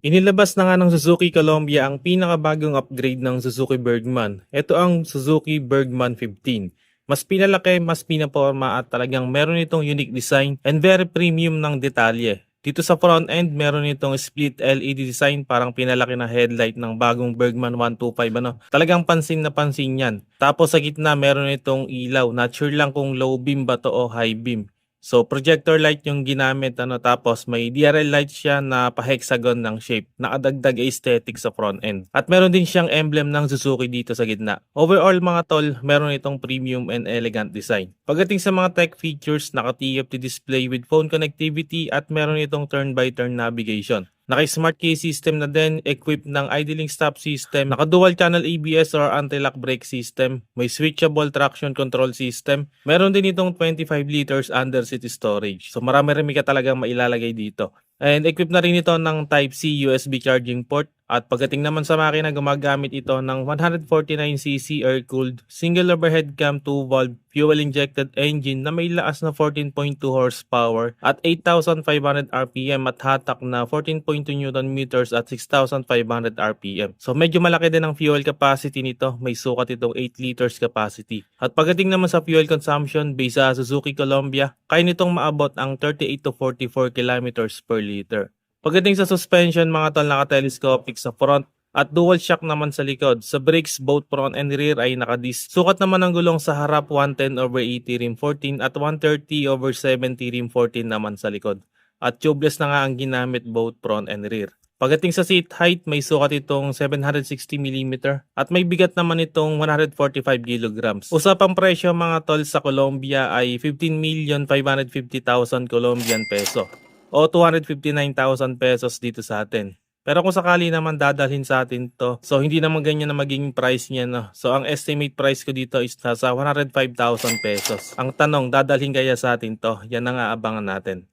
Inilabas na nga ng Suzuki Columbia ang pinakabagong upgrade ng Suzuki Bergman. Ito ang Suzuki Bergman 15. Mas pinalaki, mas pinaporma at talagang meron itong unique design and very premium ng detalye. Dito sa front end, meron itong split LED design, parang pinalaki na headlight ng bagong Bergman 125 ano. Talagang pansin na pansin yan. Tapos sa gitna, meron itong ilaw. Not sure lang kung low beam ba to o high beam. So projector light yung ginamit ano, tapos may DRL light siya na pa-hexagon ng shape. Nakadagdag aesthetic sa front end. At meron din siyang emblem ng Suzuki dito sa gitna. Overall mga tol, meron itong premium and elegant design. Pagdating sa mga tech features, naka-TFT display with phone connectivity at meron itong turn-by-turn navigation. Naka-smart key system na din, equipped ng idling stop system, naka-dual channel ABS or anti-lock brake system, may switchable traction control system, meron din itong 25 liters under seat storage. So marami-rami ka talagang mailalagay dito. And equipped na rin ito ng Type-C USB charging port. At pagdating naman sa makina, gumagamit ito ng 149cc air-cooled, single overhead cam 2-valve, fuel-injected engine na may lakas na 14.2 horsepower at 8,500 RPM at hatak na 14.2 Nm at 6,500 RPM. So medyo malaki din ang fuel capacity nito, may sukat itong 8 liters capacity. At pagdating naman sa fuel consumption based sa Suzuki Columbia, kaya nitong maabot ang 38 to 44 kilometers per liter. Pagdating sa suspension, mga tol, naka-telescopic sa front at dual shock naman sa likod. Sa brakes, both front and rear ay naka-disc. Sukat naman ang gulong sa harap 110/80 rim 14 at 130/70 rim 14 naman sa likod. At tubeless na nga ang ginamit both front and rear. Pagdating sa seat height, may sukat itong 760mm at may bigat naman itong 145 kilograms. Usapang presyo mga tol sa Colombia ay 15,550,000 Colombian peso o 259,000 pesos dito sa atin. Pero kung sakali naman dadalhin sa atin to, so hindi naman ganyan na magiging price niya, no? So ang estimate price ko dito is nasa 105,000 pesos. Ang tanong, dadalhin kaya sa atin to? Yan ang aabangan natin.